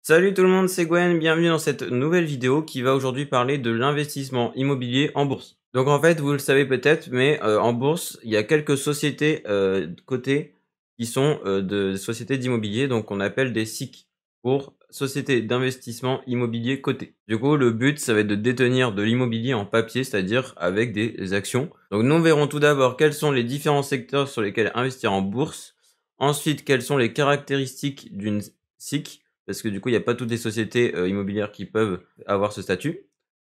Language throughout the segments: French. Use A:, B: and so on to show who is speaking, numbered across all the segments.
A: Salut tout le monde, c'est Gwen, bienvenue dans cette nouvelle vidéo qui va aujourd'hui parler de l'investissement immobilier en bourse. Donc en fait, vous le savez peut-être, mais en bourse, il y a quelques sociétés cotées qui sont des sociétés d'immobilier, donc on appelle des SIC pour Sociétés d'investissement immobilier cotées. Du coup, le but, ça va être de détenir de l'immobilier en papier, c'est-à-dire avec des actions. Donc nous verrons tout d'abord quels sont les différents secteurs sur lesquels investir en bourse. Ensuite, quelles sont les caractéristiques d'une SIC parce que du coup, il n'y a pas toutes les sociétés immobilières qui peuvent avoir ce statut.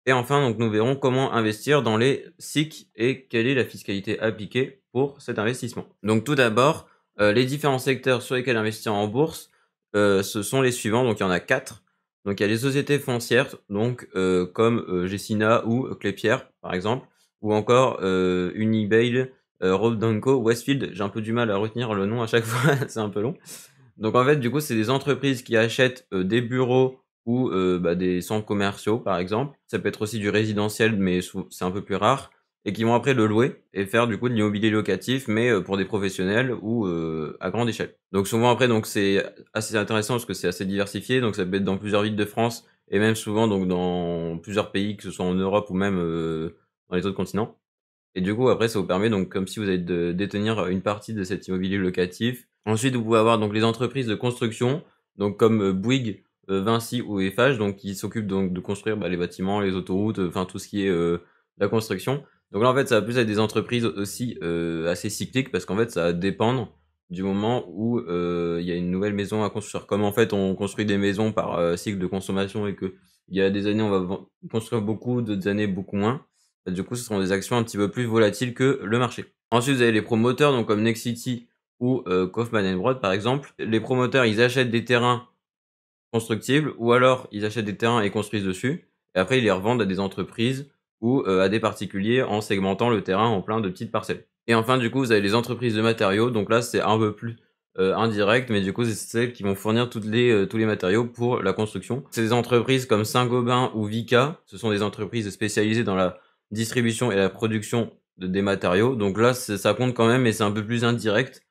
A: Et enfin, donc, nous verrons comment investir dans les SIC et quelle est la fiscalité appliquée pour cet investissement. Donc tout d'abord, les différents secteurs sur lesquels investir en bourse, ce sont les suivants. Donc il y en a 4. Donc il y a les sociétés foncières, donc comme Gessina ou Clépierre, par exemple, ou encore Unibail, Robdanco, Westfield. J'ai un peu du mal à retenir le nom à chaque fois, c'est un peu long. Donc en fait, du coup, c'est des entreprises qui achètent, des bureaux ou, des centres commerciaux, par exemple. Ça peut être aussi du résidentiel, mais c'est un peu plus rare et qui vont après le louer et faire du coup de l'immobilier locatif, mais, pour des professionnels ou, à grande échelle. Donc souvent après, donc c'est assez intéressant parce que c'est assez diversifié, donc ça peut être dans plusieurs villes de France et même souvent donc dans plusieurs pays, que ce soit en Europe ou même, dans les autres continents. Et du coup, après, ça vous permet donc, comme si vous allez de détenir une partie de cet immobilier locatif. Ensuite, vous pouvez avoir donc les entreprises de construction, donc comme Bouygues, Vinci ou Eiffage, donc qui s'occupent donc de construire les bâtiments, les autoroutes, enfin tout ce qui est la construction. Donc là, en fait, ça va plus être des entreprises aussi assez cycliques parce qu'en fait, ça va dépendre du moment où il y a une nouvelle maison à construire. Comme en fait, on construit des maisons par cycle de consommation et que il y a des années, on va construire beaucoup, d'autres années beaucoup moins. Du coup, ce seront des actions un petit peu plus volatiles que le marché. Ensuite, vous avez les promoteurs, donc comme Nexity ou Kaufman Broad par exemple. Les promoteurs, ils achètent des terrains constructibles ou alors ils achètent des terrains et construisent dessus. Et après, ils les revendent à des entreprises ou à des particuliers en segmentant le terrain en plein de petites parcelles. Et enfin, du coup, vous avez les entreprises de matériaux. Donc là, c'est un peu plus indirect, mais du coup, c'est celles qui vont fournir tous les matériaux pour la construction. C'est des entreprises comme Saint-Gobain ou Vicat. Ce sont des entreprises spécialisées dans la distribution et la production des matériaux. Donc là, ça compte quand même, mais c'est un peu plus indirect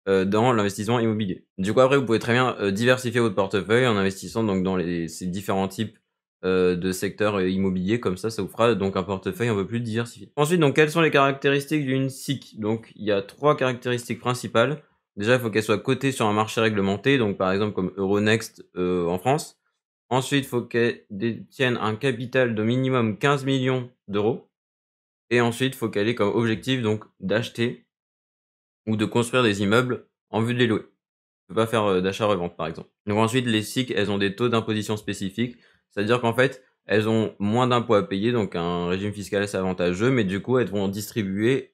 A: dans l'investissement immobilier. Du coup, après, vous pouvez très bien diversifier votre portefeuille en investissant donc dans ces différents types de secteurs immobiliers. Comme ça vous fera donc un portefeuille un peu plus diversifié. Ensuite, donc, quelles sont les caractéristiques d'une SIC? Donc, il y a 3 caractéristiques principales. Déjà, il faut qu'elle soit cotée sur un marché réglementé, donc par exemple comme Euronext en France. Ensuite, il faut qu'elle détienne un capital de minimum 15 millions d'euros. Et ensuite, il faut qu'elle ait comme objectif donc d'acheter ou de construire des immeubles en vue de les louer. On peut pas faire d'achat-revente, par exemple. Donc ensuite, les SIC, elles ont des taux d'imposition spécifiques, c'est-à-dire qu'en fait, elles ont moins d'impôts à payer, donc un régime fiscal assez avantageux, mais du coup, elles vont distribuer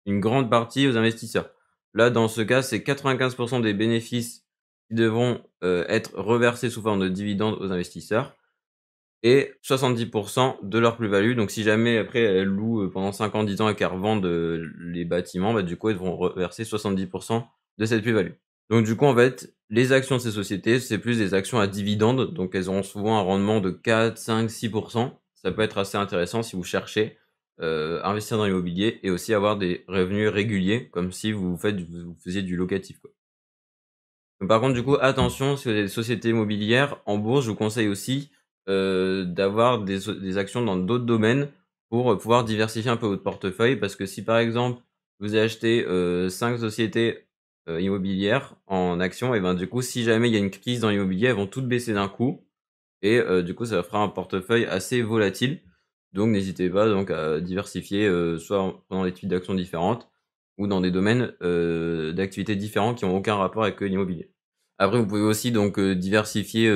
A: une grande partie aux investisseurs. Là, dans ce cas, c'est 95% des bénéfices qui devront être reversés sous forme de dividendes aux investisseurs et 70% de leur plus-value. Donc si jamais après elles louent pendant 5 ans, 10 ans et qu'elles revendent les bâtiments, du coup, elles vont reverser 70% de cette plus-value. Donc du coup, en fait, les actions de ces sociétés, c'est plus des actions à dividendes, donc elles auront souvent un rendement de 4, 5, 6%. Ça peut être assez intéressant si vous cherchez à investir dans l'immobilier et aussi avoir des revenus réguliers, comme si vous faisiez du locatif, quoi. Donc, par contre, du coup, attention, si vous avez des sociétés immobilières en bourse, je vous conseille aussi d'avoir des actions dans d'autres domaines pour pouvoir diversifier un peu votre portefeuille. Parce que si par exemple, vous avez acheté 5 sociétés immobilières en actions, et ben du coup, si jamais il y a une crise dans l'immobilier, elles vont toutes baisser d'un coup. Et du coup, ça fera un portefeuille assez volatile. Donc, n'hésitez pas donc à diversifier soit en prenant des types d'actions différentes ou dans des domaines d'activités différents qui ont aucun rapport avec l'immobilier. Après, vous pouvez aussi donc diversifier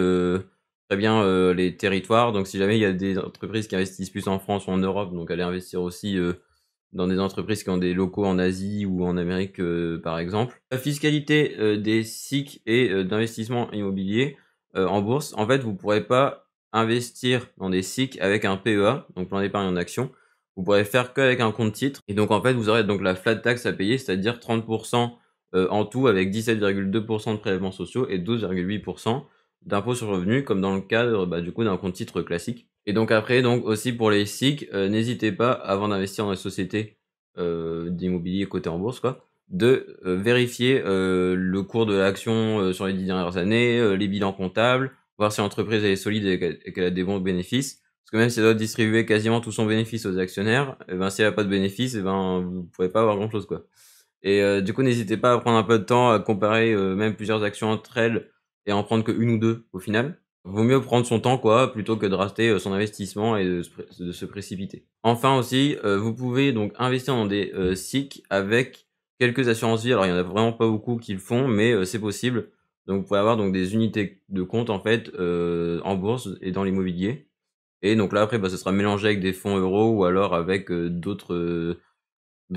A: très bien les territoires. Donc, si jamais il y a des entreprises qui investissent plus en France ou en Europe, donc allez investir aussi dans des entreprises qui ont des locaux en Asie ou en Amérique, par exemple. La fiscalité des SIC et d'investissement immobilier en bourse, en fait, vous pourrez pas investir dans des SIC avec un PEA, donc plan d'épargne en action. Vous pourrez faire qu'avec un compte titre. Et donc, en fait, vous aurez donc la flat tax à payer, c'est-à-dire 30% en tout, avec 17,2% de prélèvements sociaux et 12,8% d'impôt sur le revenu, comme dans le cadre du coup d'un compte titre classique. Et donc après, donc aussi pour les SIC, n'hésitez pas, avant d'investir dans les sociétés d'immobilier cotées en bourse, quoi, de vérifier le cours de l'action sur les 10 dernières années, les bilans comptables, voir si l'entreprise elle est solide et qu'elle a des bons bénéfices. Parce que même si elle doit distribuer quasiment tout son bénéfice aux actionnaires, et ben, si elle a pas de bénéfice, et ben, vous pouvez pas avoir grand-chose, quoi. Et du coup, n'hésitez pas à prendre un peu de temps à comparer, même plusieurs actions entre elles et à en prendre qu'1 ou 2 au final. Vaut mieux prendre son temps quoi, plutôt que de rater, son investissement et de se précipiter. Enfin aussi, vous pouvez donc investir dans des, SIC avec quelques assurances vie. Alors il y en a vraiment pas beaucoup qui le font, mais c'est possible. Donc vous pouvez avoir donc des unités de compte en fait, en bourse et dans l'immobilier et donc là après, bah, ce sera mélangé avec des fonds euros ou alors avec, d'autres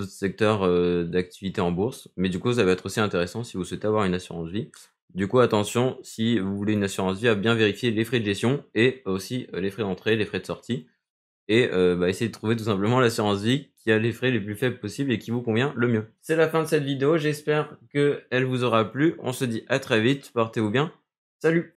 A: secteurs, d'activité en bourse. Mais du coup, ça va être aussi intéressant si vous souhaitez avoir une assurance vie. Du coup, attention, si vous voulez une assurance vie, à bien vérifier les frais de gestion et aussi, les frais d'entrée, les frais de sortie et bah, essayez de trouver tout simplement l'assurance vie qui a les frais les plus faibles possibles et qui vous convient le mieux. C'est la fin de cette vidéo, j'espère qu'elle vous aura plu. On se dit à très vite, portez-vous bien. Salut!